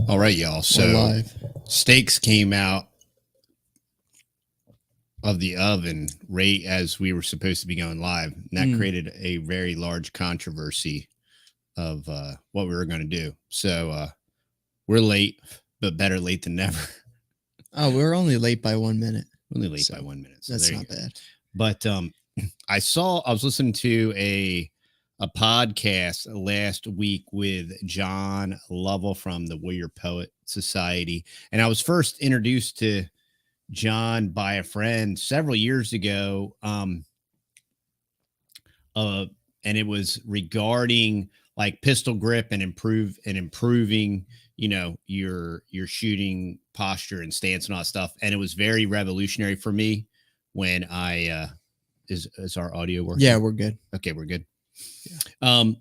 All right, y'all. So live. Steaks came out of the oven right as we were supposed to be going live. And that created a very large controversy of what we were going to do. So we're late, but better late than never. Oh, we're only late by 1 minute. Only late by 1 minute. So that's not bad. But I was listening to a podcast last week with John Lovell from the Warrior Poet Society. And I was first introduced to John by a friend several years ago. And it was regarding like pistol grip and improving, you know, your shooting posture and stance and all that stuff. And it was very revolutionary for me when I is our audio working? Yeah, we're good. Okay, we're good. Yeah.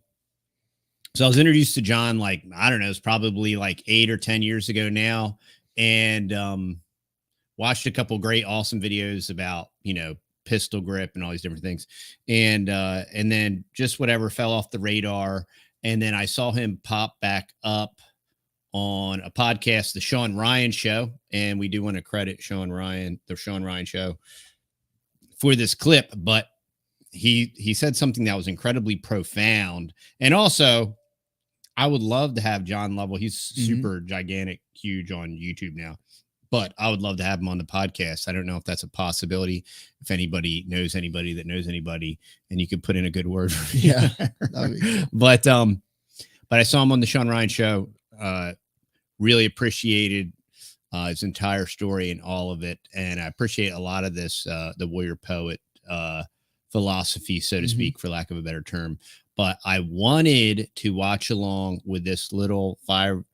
So I was introduced to John, like, I don't know, it's probably like 8 or 10 years ago now. And watched a couple great, awesome videos about, you know, pistol grip and all these different things. And then just whatever fell off the radar. And then I saw him pop back up on a podcast, the Sean Ryan Show. And we do want to credit Sean Ryan, the Sean Ryan Show, for this clip. But he said something that was incredibly profound. And also, I would love to have John Lovell. He's super gigantic, huge on YouTube now. But I would love to have him on the podcast. I don't know if that's a possibility. If anybody knows anybody that knows anybody, and you could put in a good word for me. Yeah. That'd be cool. But I saw him on the Sean Ryan Show. Really appreciated his entire story and all of it. And I appreciate a lot of this, the Warrior Poet philosophy, so to speak, for lack of a better term. But I wanted to watch along with this little 5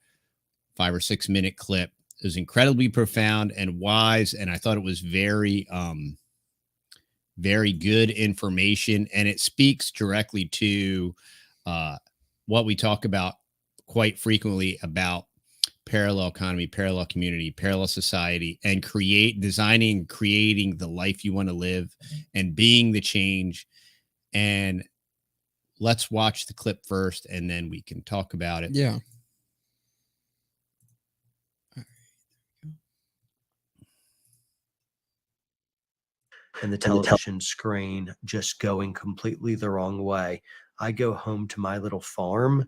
or 6 minute clip. It was incredibly profound and wise, and I thought it was very, very good information, and it speaks directly to what we talk about quite frequently about parallel economy, parallel community, parallel society, and designing and creating the life you want to live and being the change. And let's watch the clip first, and then we can talk about it. Yeah. And the television screen just going completely the wrong way. I go home to my little farm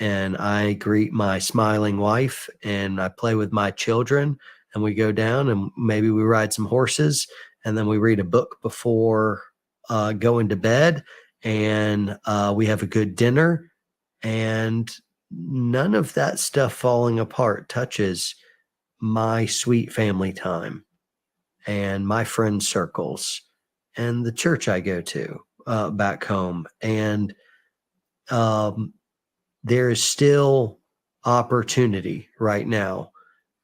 and I greet my smiling wife and I play with my children and we go down and maybe we ride some horses and then we read a book before going to bed and we have a good dinner, and none of that stuff falling apart touches my sweet family time and my friend circles and the church I go to back home. And there is still opportunity right now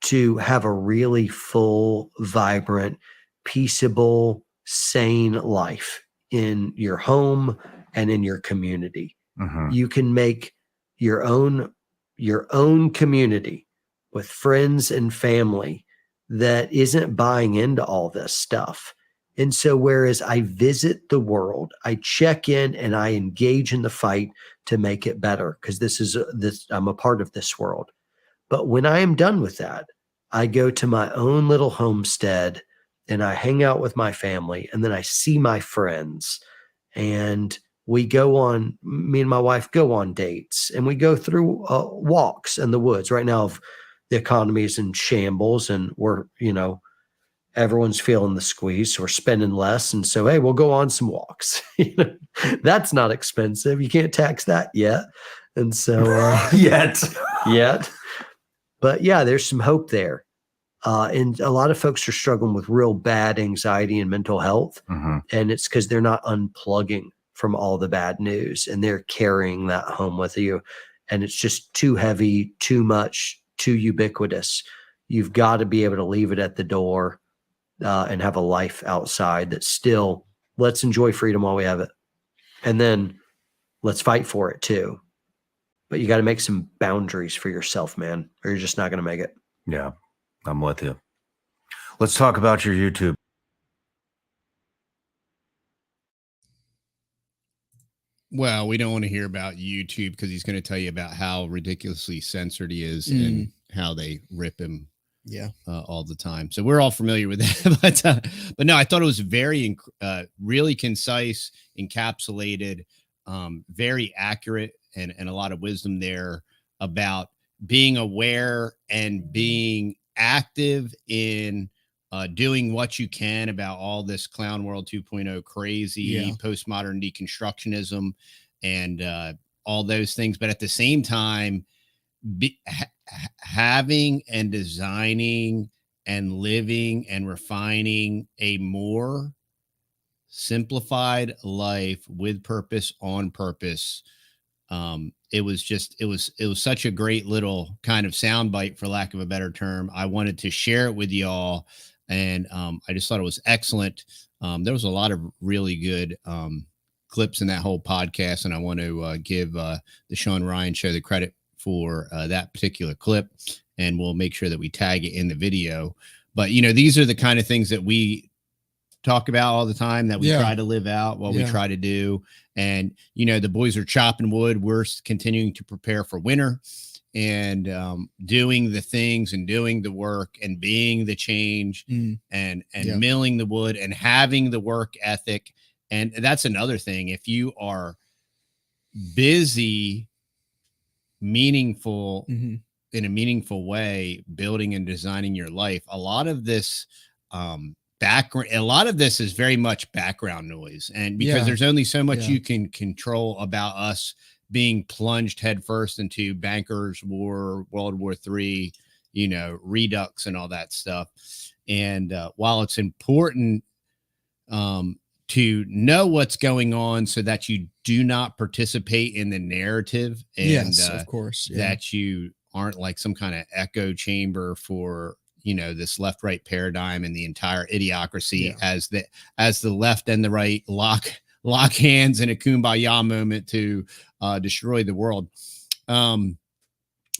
to have a really full, vibrant, peaceable, sane life in your home and in your community. You can make your own community with friends and family that isn't buying into all this stuff. And so whereas I visit the world, I check in and I engage in the fight to make it better, because I'm a part of this world. But when I am done with that, I go to my own little homestead and I hang out with my family, and then I see my friends, and me and my wife go on dates, and we go through walks in the woods. Right now, the economy is in shambles and everyone's feeling the squeeze. So we're spending less. And so, hey, we'll go on some walks. That's not expensive. You can't tax that yet. And so yet. But yeah, there's some hope there. And a lot of folks are struggling with real bad anxiety and mental health. And it's because they're not unplugging from all the bad news and they're carrying that home with you. And it's just too heavy, too much, too ubiquitous. You've got to be able to leave it at the door and have a life outside that still, let's enjoy freedom while we have it. And then let's fight for it too. But you got to make some boundaries for yourself, man, or you're just not going to make it. Yeah, I'm with you. Let's talk about your YouTube. Well, we don't want to hear about YouTube because he's going to tell you about how ridiculously censored he is and how they rip him Yeah. all the time. So we're all familiar with that. But no, I thought it was very, really concise, encapsulated, very accurate, and a lot of wisdom there about being aware and being active in doing what you can about all this clown world 2.0 crazy postmodern deconstructionism and all those things. But at the same time, having and designing and living and refining a more simplified life with purpose, on purpose. It was such a great little kind of soundbite, for lack of a better term. I wanted to share it with y'all, and I just thought it was excellent. There was a lot of really good clips in that whole podcast, and I want to give the Sean Ryan Show the credit for that particular clip, and we'll make sure that we tag it in the video. But these are the kind of things that we talk about all the time, that we try to live out, what we try to do. And the boys are chopping wood. We're continuing to prepare for winter, and doing the things and doing the work and being the change and milling the wood and having the work ethic. And that's another thing. If you are busy, meaningful, in a meaningful way, building and designing your life, a lot of this is very much background noise. And because there's only so much you can control about us being plunged headfirst into bankers war, World War III, redux and all that stuff. And while it's important to know what's going on so that you do not participate in the narrative, and of course, that you aren't like some kind of echo chamber for this left-right paradigm and the entire idiocracy, as the left and the right lock hands in a kumbaya moment to destroy the world in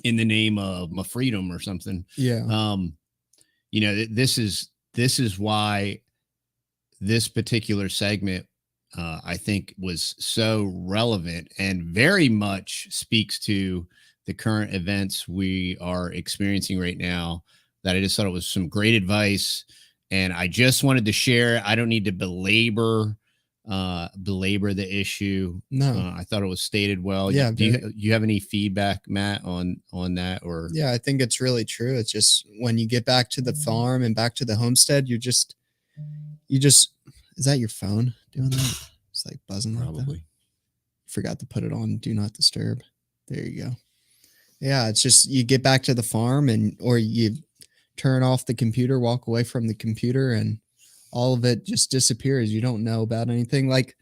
the name of my freedom or something. This is why this particular segment I think was so relevant and very much speaks to the current events we are experiencing right now, that I just thought it was some great advice, and I just wanted to share. I don't need to belabor the issue. No, I thought it was stated well. Yeah. Do you have any feedback, Matt, on that? Or I think it's really true. It's just when you get back to the farm and back to the homestead, you just is that your phone doing that? It's like buzzing. Probably. Like that. Forgot to put it on do not disturb. There you go. Yeah, it's just you get back to the farm or you turn off the computer, walk away from the computer, and all of it just disappears. You don't know about anything. Like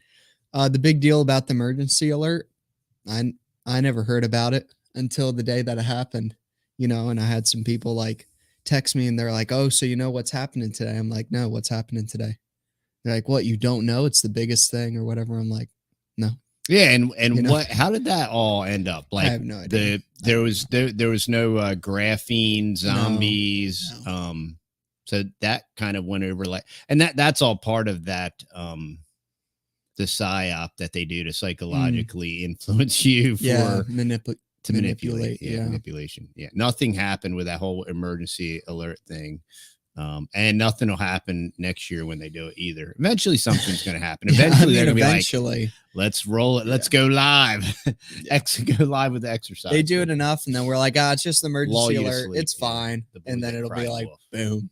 the big deal about the emergency alert, I never heard about it until the day that it happened, and I had some people like text me and they're like, oh, so what's happening today? I'm like, no, what's happening today? They're like, what, you don't know? It's the biggest thing or whatever. I'm like, no. Yeah, and how did that all end up? Like, I have no idea. There was no graphene zombies. No. So that kind of went over and that's all part of that the psyop that they do to psychologically influence you for manipulate. Manipulation. Yeah. Nothing happened with that whole emergency alert thing. And nothing will happen next year when they do it either. Eventually something's going to happen. Eventually they're going to be like, let's roll it. Let's go live. Go live with the exercise. They do it enough. And then we're like, it's just the emergency alert. It's fine. And then it'll be like, boom,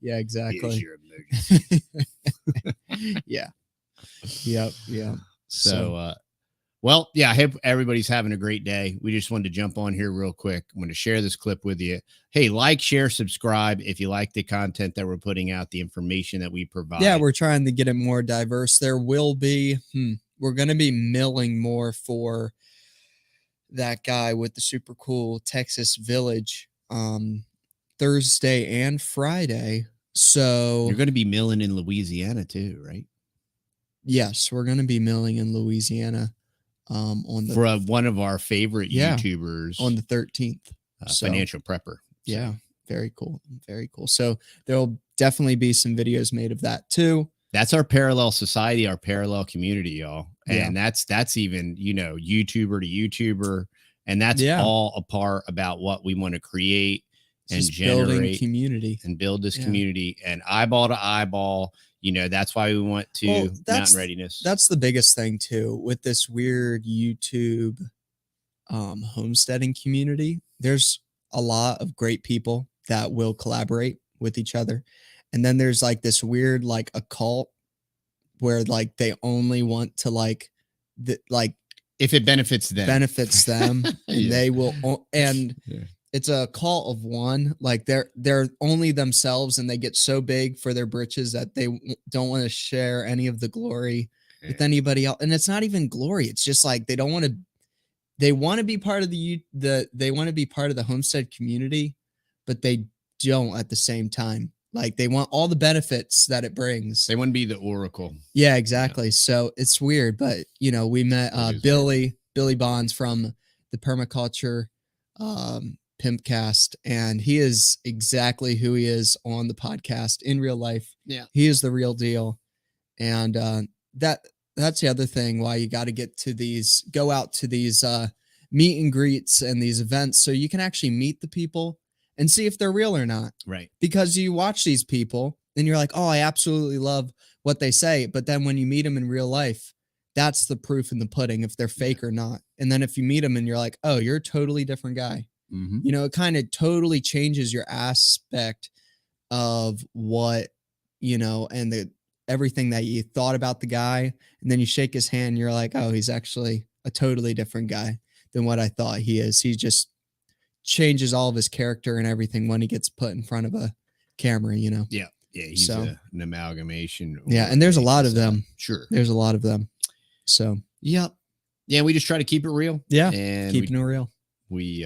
Yeah, exactly. Here's your emergency. Yeah. Yep. So, well, yeah, I hope everybody's having a great day. We just wanted to jump on here real quick. I'm going to share this clip with you. Hey, like, share, subscribe if you like the content that we're putting out, the information that we provide. Yeah, we're trying to get it more diverse. There will be, we're going to be milling more for that guy with the super cool Texas Village Thursday and Friday. So you're going to be milling in Louisiana too, right? Yes, we're going to be milling in Louisiana. For one of our favorite YouTubers on the 13th, Financial Prepper. Yeah, very cool. So there'll definitely be some videos made of that too. That's our parallel society, our parallel community, y'all. And that's even, YouTuber to YouTuber, And that's Yeah. all a part about what we want to create and Just building generate community. and build this Yeah. community and eyeball to eyeball. You know, that's why we went to Well, Mountain Readiness. That's the biggest thing too with this weird YouTube homesteading community. There's a lot of great people that will collaborate with each other, and then there's like this weird like a cult where like they only want to like if it benefits them, and Yeah. they will and Yeah. it's a call of one. Like they're only themselves, and they get so big for their britches that they don't want to share any of the glory with anybody else. And it's not even glory. It's just like they don't want to. They want to be part of they want to be part of the homestead community, but they don't at the same time. Like they want all the benefits that it brings. They want to be the oracle. Yeah, exactly. So it's weird, but you know, we met Billy Bonds from the Permaculture Pimpcast, and he is exactly who he is on the podcast in real life. Yeah. He is the real deal. And that's the other thing why you got to go out to these meet and greets and these events so you can actually meet the people and see if they're real or not. Right. Because you watch these people and you're like, oh, I absolutely love what they say. But then when you meet them in real life, that's the proof in the pudding if they're fake or not. And then if you meet them and you're like, oh, you're a totally different guy. Mm-hmm. You know, it kind of totally changes your aspect of what, you know, and everything that you thought about the guy. And then you shake his hand, and you're like, oh, he's actually a totally different guy than what I thought he is. He just changes all of his character and everything when he gets put in front of a camera, you know? Yeah. Yeah. He's an amalgamation. Yeah. And there's a lot of them. Sure. There's a lot of them. So, yep. Yeah. We just try to keep it real. Yeah. And keeping it real. We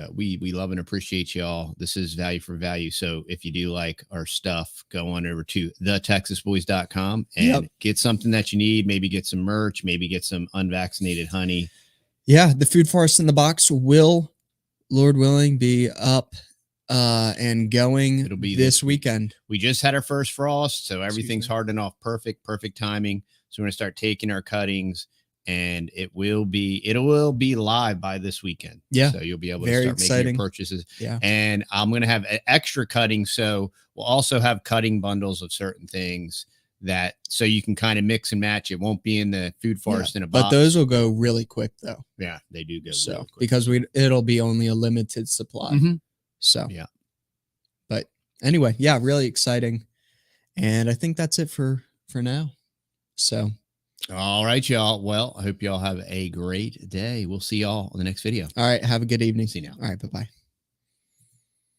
love and appreciate y'all. This is value for value. So if you do like our stuff, go on over to TheTexasBoys.com and get something that you need. Maybe get some merch, maybe get some unvaccinated honey. Yeah. The Food Forest in the Box will, Lord willing, be up and going. It'll be this weekend. We just had our first frost, so everything's hardened off perfect timing. So we're going to start taking our cuttings, and it will be live by this weekend. Yeah. So you'll be able to start making your purchases. Yeah. And I'm going to have extra cuttings. So we'll also have cutting bundles of certain things so you can kind of mix and match. It won't be in the Food Forest in a box. But those will go really quick though. Yeah, they do go really quick. Because it'll be only a limited supply. Mm-hmm. So yeah. But anyway, yeah, really exciting. And I think that's it for now. So all right, y'all. Well, I hope y'all have a great day. We'll see y'all on the next video. All right. Have a good evening. See you now. All right. Bye-bye.